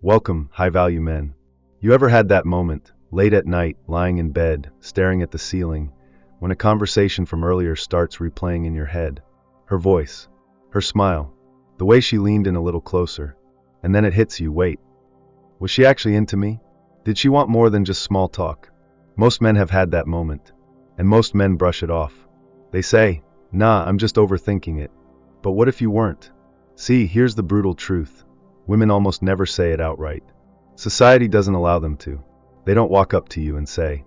Welcome, high-value men. You ever had that moment, late at night, lying in bed, staring at the ceiling, when a conversation from earlier starts replaying in your head? Her voice, her smile, the way she leaned in a little closer, and then it hits you, wait. Was she actually into me? Did she want more than just small talk? Most men have had that moment, and most men brush it off. They say, nah, I'm just overthinking it. But what if you weren't? See, here's the brutal truth. Women almost never say it outright. Society doesn't allow them to. They don't walk up to you and say,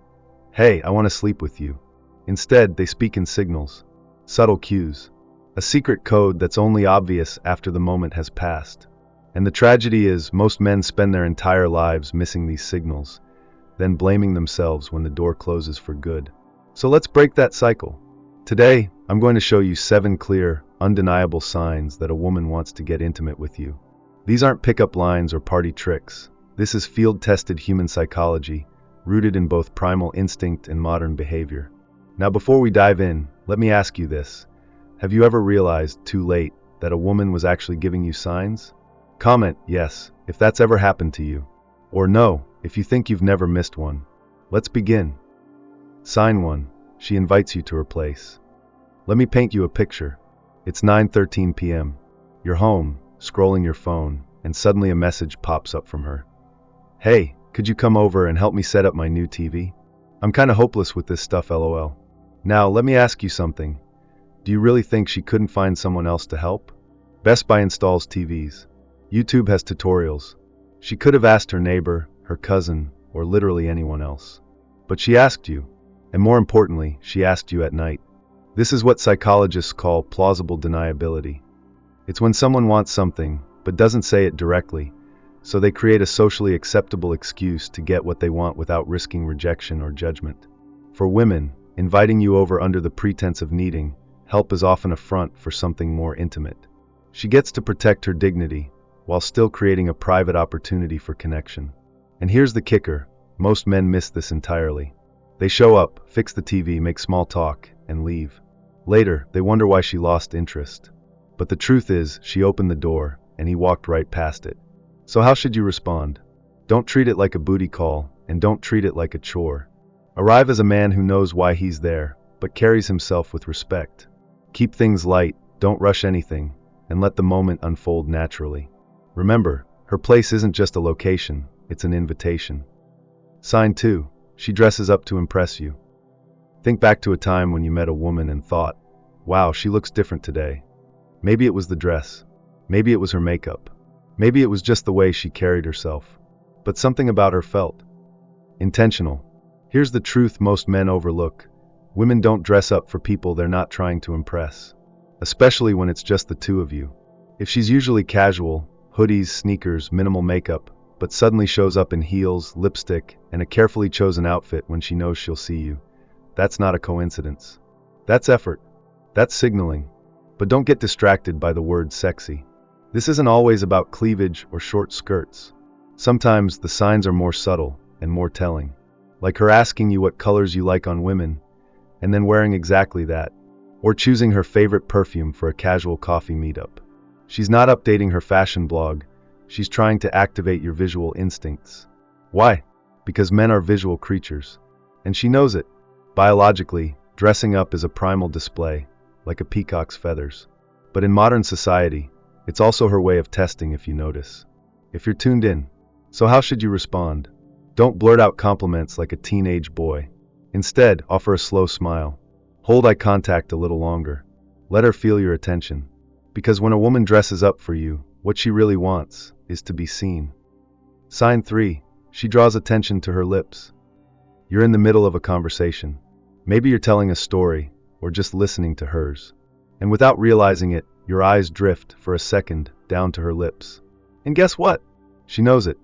hey, I want to sleep with you. Instead, they speak in signals, subtle cues, a secret code that's only obvious after the moment has passed. And the tragedy is, most men spend their entire lives missing these signals, then blaming themselves when the door closes for good. So let's break that cycle. Today, I'm going to show you 7 clear, undeniable signs that a woman wants to get intimate with you. These aren't pickup lines or party tricks. This is field-tested human psychology, rooted in both primal instinct and modern behavior. Now, before we dive in, let me ask you this. Have you ever realized, too late, that a woman was actually giving you signs? Comment yes, if that's ever happened to you. Or no, if you think you've never missed one. Let's begin. Sign 1. She invites you to her place. Let me paint you a picture. It's 9:13 p.m. You're home, scrolling your phone, and suddenly a message pops up from her. Hey, could you come over and help me set up my new TV? I'm kinda hopeless with this stuff, lol. Now, let me ask you something. Do you really think she couldn't find someone else to help? Best Buy installs TVs. YouTube has tutorials. She could have asked her neighbor, her cousin, or literally anyone else. But she asked you. And more importantly, she asked you at night. This is what psychologists call plausible deniability. It's when someone wants something, but doesn't say it directly, so they create a socially acceptable excuse to get what they want without risking rejection or judgment. For women, inviting you over under the pretense of needing help is often a front for something more intimate. She gets to protect her dignity, while still creating a private opportunity for connection. And here's the kicker, most men miss this entirely. They show up, fix the TV, make small talk, and leave. Later, they wonder why she lost interest. But the truth is, she opened the door, and he walked right past it. So how should you respond? Don't treat it like a booty call, and don't treat it like a chore. Arrive as a man who knows why he's there, but carries himself with respect. Keep things light, don't rush anything, and let the moment unfold naturally. Remember, her place isn't just a location, it's an invitation. Sign 2. She dresses up to impress you. Think back to a time when you met a woman and thought, wow, she looks different today. Maybe it was the dress. Maybe it was her makeup. Maybe it was just the way she carried herself. But something about her felt intentional. Here's the truth most men overlook. Women don't dress up for people they're not trying to impress. Especially when it's just the two of you. If she's usually casual, hoodies, sneakers, minimal makeup, but suddenly shows up in heels, lipstick, and a carefully chosen outfit when she knows she'll see you, that's not a coincidence. That's effort. That's signaling. But don't get distracted by the word sexy. This isn't always about cleavage or short skirts. Sometimes the signs are more subtle and more telling. Like her asking you what colors you like on women, and then wearing exactly that. Or choosing her favorite perfume for a casual coffee meetup. She's not updating her fashion blog. She's trying to activate your visual instincts. Why? Because men are visual creatures. And she knows it. Biologically, dressing up is a primal display, like a peacock's feathers. But in modern society, it's also her way of testing if you notice. If you're tuned in. So how should you respond? Don't blurt out compliments like a teenage boy. Instead, offer a slow smile. Hold eye contact a little longer. Let her feel your attention. Because when a woman dresses up for you, what she really wants is to be seen. Sign 3. She draws attention to her lips. You're in the middle of a conversation. Maybe you're telling a story, or just listening to hers. And without realizing it, your eyes drift for a second down to her lips. And guess what? She knows it.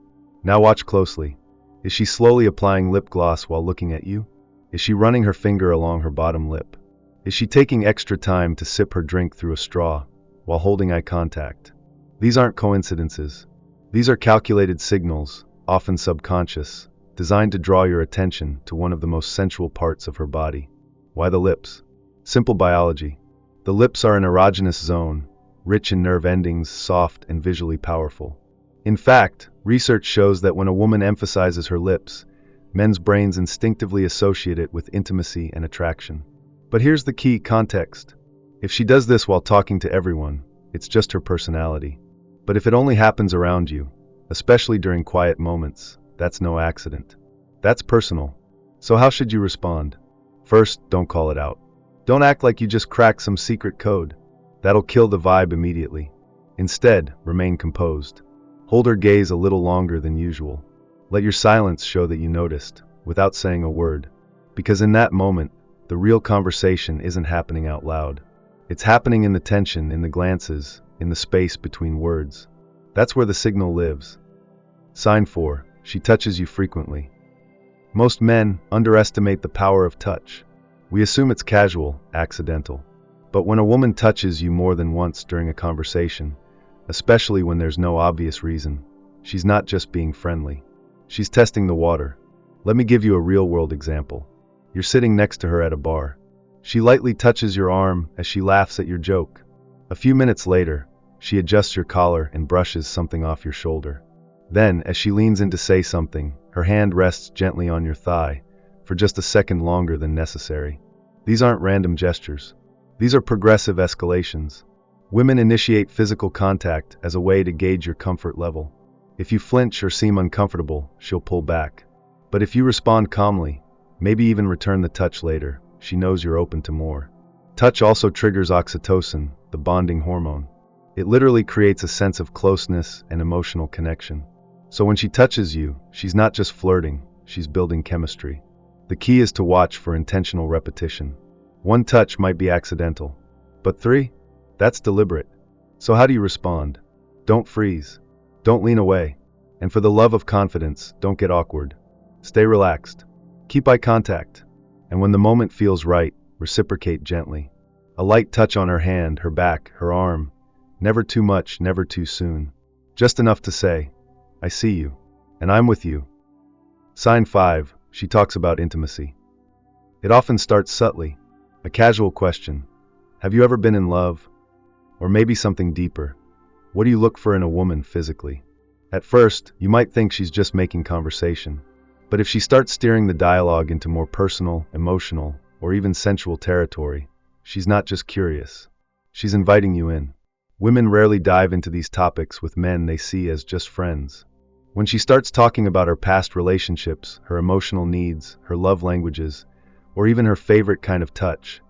Now watch closely. Is she slowly applying lip gloss while looking at you? Is she running her finger along her bottom lip? Is she taking extra time to sip her drink through a straw while holding eye contact? These aren't coincidences. These are calculated signals, often subconscious, designed to draw your attention to one of the most sensual parts of her body. Why the lips? Simple biology. The lips are an erogenous zone, rich in nerve endings, soft and visually powerful. In fact, Research shows that when a woman emphasizes her lips, men's brains instinctively associate it with intimacy and attraction. But here's the key: context. If she does this while talking to everyone, it's just her personality. But if it only happens around you, especially during quiet moments, that's no accident. That's personal. So how should you respond? First, don't call it out. Don't act like you just cracked some secret code. That'll kill the vibe immediately. Instead, remain composed. Hold her gaze a little longer than usual. Let your silence show that you noticed, without saying a word. Because in that moment, the real conversation isn't happening out loud. It's happening in the tension, in the glances, in the space between words. That's where the signal lives. Sign 4. She touches you frequently. Most men underestimate the power of touch. We assume it's casual, accidental. But when a woman touches you more than once during a conversation, especially when there's no obvious reason, she's not just being friendly. She's testing the water. Let me give you a real-world example. You're sitting next to her at a bar. She lightly touches your arm as she laughs at your joke. A few minutes later, she adjusts your collar and brushes something off your shoulder. Then, as she leans in to say something, her hand rests gently on your thigh, for just a second longer than necessary. These aren't random gestures. These are progressive escalations. Women initiate physical contact as a way to gauge your comfort level. If you flinch or seem uncomfortable, she'll pull back. But if you respond calmly, maybe even return the touch later, she knows you're open to more. Touch also triggers oxytocin, the bonding hormone. It literally creates a sense of closeness and emotional connection. So when she touches you, she's not just flirting, she's building chemistry. The key is to watch for intentional repetition. 1 touch might be accidental, but 3? That's deliberate. So how do you respond? Don't freeze. Don't lean away. And for the love of confidence, don't get awkward. Stay relaxed. Keep eye contact. And when the moment feels right, reciprocate gently. A light touch on her hand, her back, her arm. Never too much, never too soon. Just enough to say, I see you, and I'm with you. Sign 5. She talks about intimacy. It often starts subtly. A casual question. Have you ever been in love? Or maybe something deeper. What do you look for in a woman physically? At first, you might think she's just making conversation. But if she starts steering the dialogue into more personal, emotional, or even sensual territory, she's not just curious. She's inviting you in. Women rarely dive into these topics with men they see as just friends. When she starts talking about her past relationships, her emotional needs, her love languages, or even her favorite kind of touch,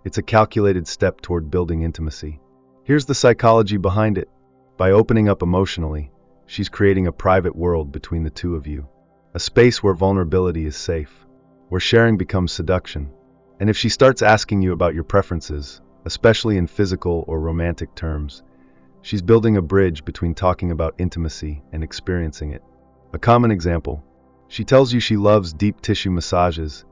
it's a calculated step toward building intimacy. Here's the psychology behind it. By opening up emotionally, she's creating a private world between the two of you. A space where vulnerability is safe, where sharing becomes seduction. And if she starts asking you about your preferences, especially in physical or romantic terms, she's building a bridge between talking about intimacy and experiencing it. A common example, she tells you she loves deep tissue massages,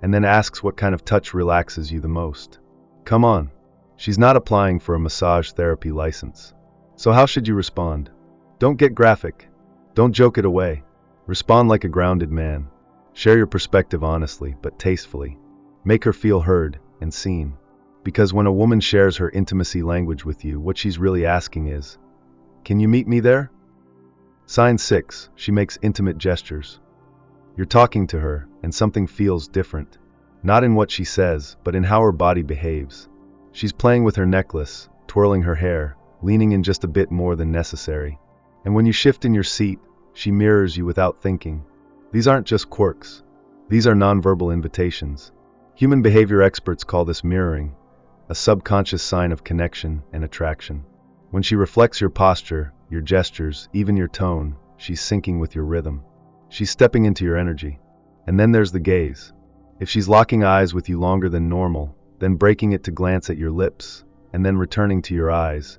and then asks what kind of touch relaxes you the most. Come on, she's not applying for a massage therapy license. So how should you respond? Don't get graphic. Don't joke it away. Respond like a grounded man. Share your perspective honestly, but tastefully. Make her feel heard and seen. Because when a woman shares her intimacy language with you, what she's really asking is, can you meet me there? Sign 6. She makes intimate gestures. You're talking to her, and something feels different. Not in what she says, but in how her body behaves. She's playing with her necklace, twirling her hair, leaning in just a bit more than necessary. And when you shift in your seat, she mirrors you without thinking. These aren't just quirks. These are nonverbal invitations. Human behavior experts call this mirroring, a subconscious sign of connection and attraction. When she reflects your posture, your gestures, even your tone, she's syncing with your rhythm. She's stepping into your energy. And then there's the gaze. If she's locking eyes with you longer than normal, then breaking it to glance at your lips, and then returning to your eyes,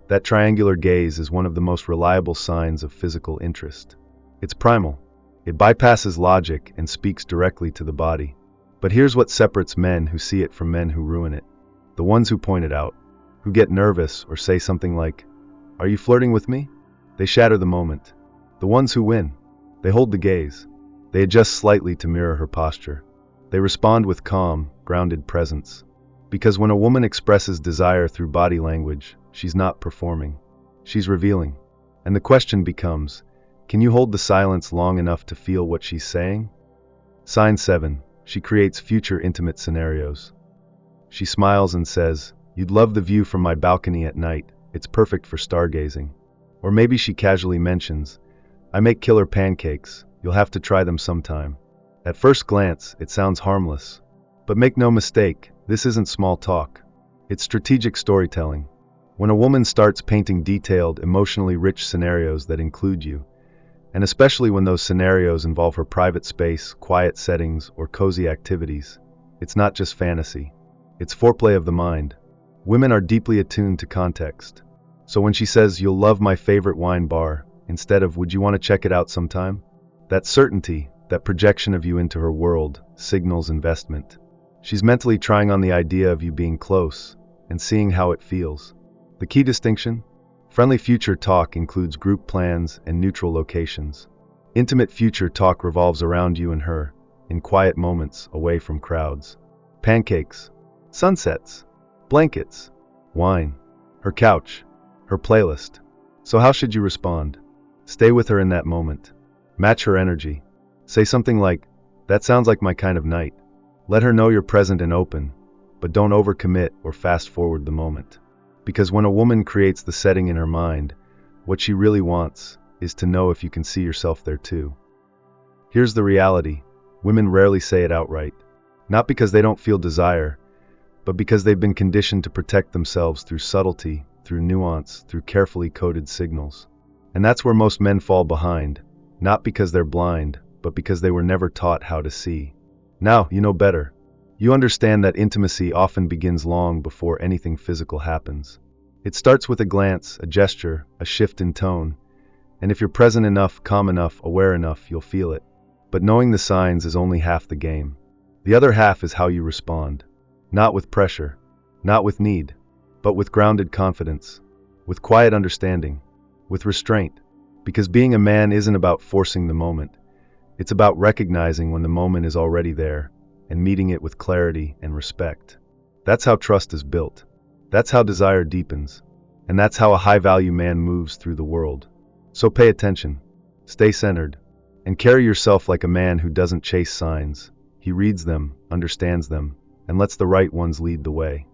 that triangular gaze is one of the most reliable signs of physical interest. It's primal. It bypasses logic and speaks directly to the body. But here's what separates men who see it from men who ruin it. The ones who point it out, who get nervous or say something like, "Are you flirting with me?" They shatter the moment. The ones who win, they hold the gaze. They adjust slightly to mirror her posture. They respond with calm, grounded presence. Because when a woman expresses desire through body language, she's not performing. She's revealing. And the question becomes, Can you hold the silence long enough to feel what she's saying? Sign 7. She creates future intimate scenarios. She smiles and says, "You'd love the view from my balcony at night. It's perfect for stargazing." Or maybe she casually mentions, "I make killer pancakes. You'll have to try them sometime." At first glance, it sounds harmless. But make no mistake, this isn't small talk. It's strategic storytelling. When a woman starts painting detailed, emotionally rich scenarios that include you, and especially when those scenarios involve her private space, quiet settings, or cozy activities, it's not just fantasy. It's foreplay of the mind. Women are deeply attuned to context. So when she says, "You'll love my favorite wine bar," instead of, "Would you want to check it out sometime?" That certainty, that projection of you into her world, signals investment. She's mentally trying on the idea of you being close and seeing how it feels. The key distinction? Friendly future talk includes group plans and neutral locations. Intimate future talk revolves around you and her, in quiet moments away from crowds. Pancakes, sunsets, blankets, wine, her couch, her playlist. So how should you respond? Stay with her in that moment. Match her energy. Say something like, "That sounds like my kind of night." Let her know you're present and open, but don't overcommit or fast forward the moment. Because when a woman creates the setting in her mind, what she really wants is to know if you can see yourself there too. Here's the reality. Women rarely say it outright. Not because they don't feel desire, but because they've been conditioned to protect themselves through subtlety, through nuance, through carefully coded signals. And that's where most men fall behind, not because they're blind, but because they were never taught how to see. Now, you know better. You understand that intimacy often begins long before anything physical happens. It starts with a glance, a gesture, a shift in tone, and if you're present enough, calm enough, aware enough, you'll feel it. But knowing the signs is only half the game. The other half is how you respond. Not with pressure, not with need, but with grounded confidence, with quiet understanding, with restraint. Because being a man isn't about forcing the moment. It's about recognizing when the moment is already there, and meeting it with clarity and respect. That's how trust is built. That's how desire deepens. And that's how a high-value man moves through the world. So pay attention, stay centered, and carry yourself like a man who doesn't chase signs. He reads them, understands them, and lets the right ones lead the way.